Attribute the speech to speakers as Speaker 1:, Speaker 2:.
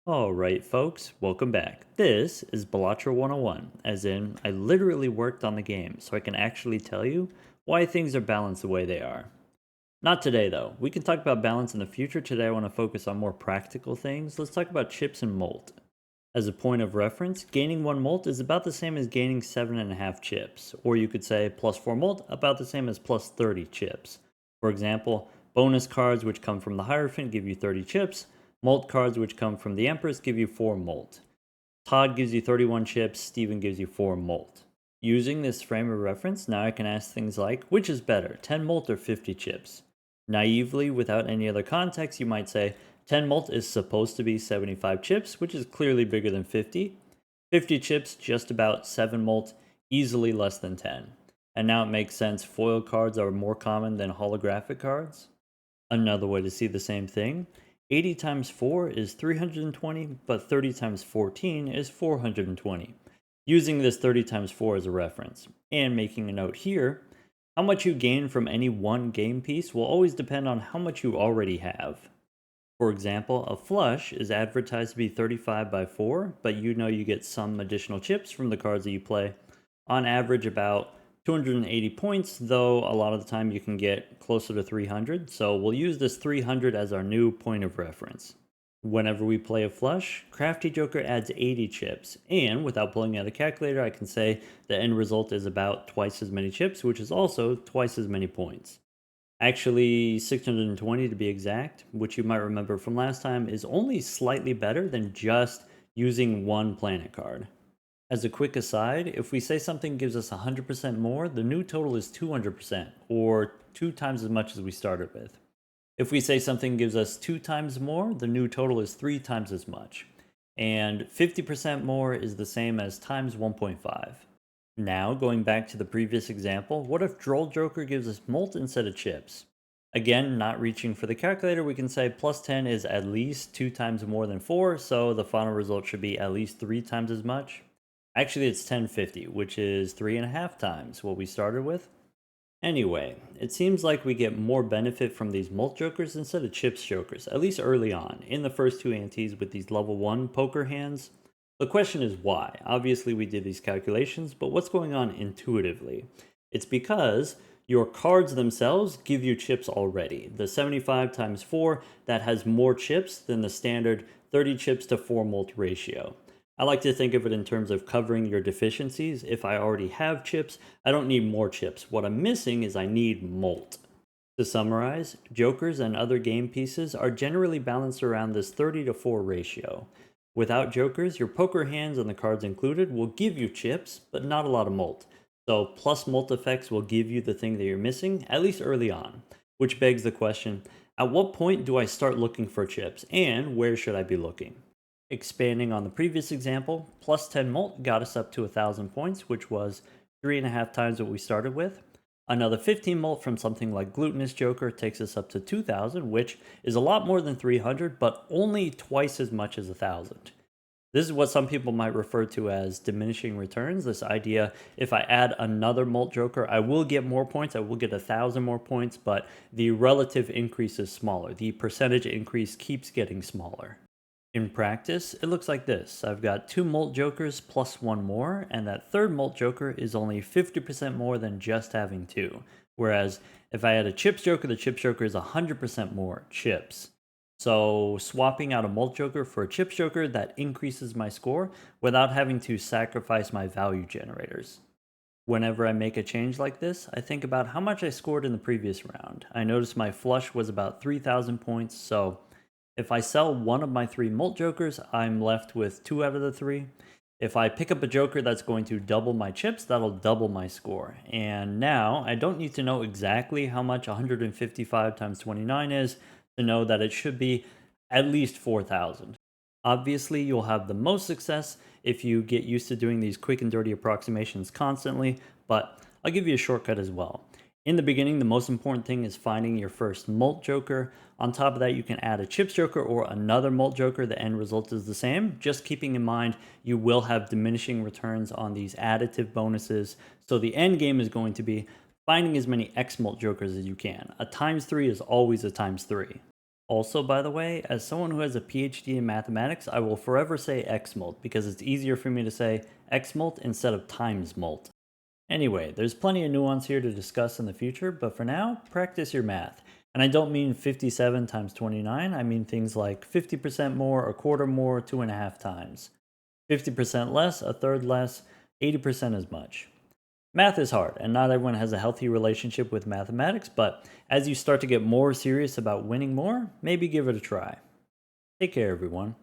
Speaker 1: Alright folks, welcome back. This is Balatro 101, as in, I literally worked on the game, so I can actually tell you why things are balanced the way they are. Not today though, we can talk about balance in the future. Today I want to focus on more practical things. Let's talk about chips and molt. As a point of reference, gaining 1 molt is about the same as gaining 7.5 chips, or you could say plus 4 molt about the same as plus 30 chips. For example, bonus cards which come from the Hierophant give you 30 chips, molt cards which come from the Empress give you 4 molt. Todd gives you 31 chips, Steven gives you 4 molt. Using this frame of reference, now I can ask things like, which is better, 10 molt or 50 chips? Naively, without any other context, you might say 10 molt is supposed to be 75 chips, which is clearly bigger than 50. 50 chips, just about 7 molt, easily less than 10. And now it makes sense foil cards are more common than holographic cards. Another way to see the same thing, 80 times 4 is 320, but 30 times 14 is 420. Using this 30 times 4 as a reference, and making a note here, how much you gain from any one game piece will always depend on how much you already have. For example, a flush is advertised to be 35 by 4, but you know you get some additional chips from the cards that you play. On average, about 280 points, though a lot of the time you can get closer to 300, so we'll use this 300 as our new point of reference. Whenever we play a flush, Crafty Joker adds 80 chips, and without pulling out a calculator, I can say the end result is about twice as many chips, which is also twice as many points. Actually, 620 to be exact, which you might remember from last time, is only slightly better than just using one planet card. As a quick aside, if we say something gives us 100% more, the new total is 200%, or 2 times as much as we started with. If we say something gives us 2 times more, the new total is 3 times as much. And 50% more is the same as times 1.5. Now, going back to the previous example, what if Droll Joker gives us molt instead of chips? Again, not reaching for the calculator, we can say plus 10 is at least 2 times more than 4, so the final result should be at least 3 times as much. Actually, it's 1050, which is 3.5 times what we started with. Anyway, it seems like we get more benefit from these molt jokers instead of chips jokers, at least early on, in the first 2 antes with these level 1 poker hands. The question is why? Obviously we did these calculations, but what's going on intuitively? It's because your cards themselves give you chips already. The 75 times 4, that has more chips than the standard 30 chips to 4 molt ratio. I like to think of it in terms of covering your deficiencies. If I already have chips, I don't need more chips. What I'm missing is I need molt. To summarize, jokers and other game pieces are generally balanced around this 30 to 4 ratio. Without jokers, your poker hands and the cards included will give you chips, but not a lot of molt. So plus molt effects will give you the thing that you're missing, at least early on. Which begs the question, at what point do I start looking for chips, and where should I be looking? Expanding on the previous example, plus 10 molt got us up to 1,000 points, which was 3.5 times what we started with. Another 15 molt from something like Glutinous Joker takes us up to 2,000, which is a lot more than 300, but only twice as much as 1,000. This is what some people might refer to as diminishing returns. This idea, if I add another molt joker, I will get more points, I will get 1,000 more points, but the relative increase is smaller. The percentage increase keeps getting smaller. In practice, it looks like this. I've got 2 molt jokers plus 1 more, and that third molt joker is only 50% more than just having 2. Whereas if I add a chips joker, the chips joker is 100% more chips. So swapping out a molt joker for a chips joker, that increases my score without having to sacrifice my value generators. Whenever I make a change like this, I think about how much I scored in the previous round. I noticed my flush was about 3,000 points, so if I sell one of my 3 molt jokers, I'm left with 2 out of the 3. If I pick up a joker that's going to double my chips, that'll double my score. And now, I don't need to know exactly how much 155 times 29 is to know that it should be at least 4,000. Obviously, you'll have the most success if you get used to doing these quick and dirty approximations constantly, but I'll give you a shortcut as well. In the beginning, the most important thing is finding your first molt joker. On top of that, you can add a chips joker or another molt joker. The end result is the same. Just keeping in mind, you will have diminishing returns on these additive bonuses. So the end game is going to be finding as many X molt jokers as you can. A times 3 is always a times 3. Also, by the way, as someone who has a PhD in mathematics, I will forever say xmult because it's easier for me to say xmult instead of times mult. Anyway, there's plenty of nuance here to discuss in the future, but for now, practice your math. And I don't mean 57 times 29, I mean things like 50% more, a quarter more, 2.5 times. 50% less, a third less, 80% as much. Math is hard, and not everyone has a healthy relationship with mathematics, but as you start to get more serious about winning more, maybe give it a try. Take care, everyone.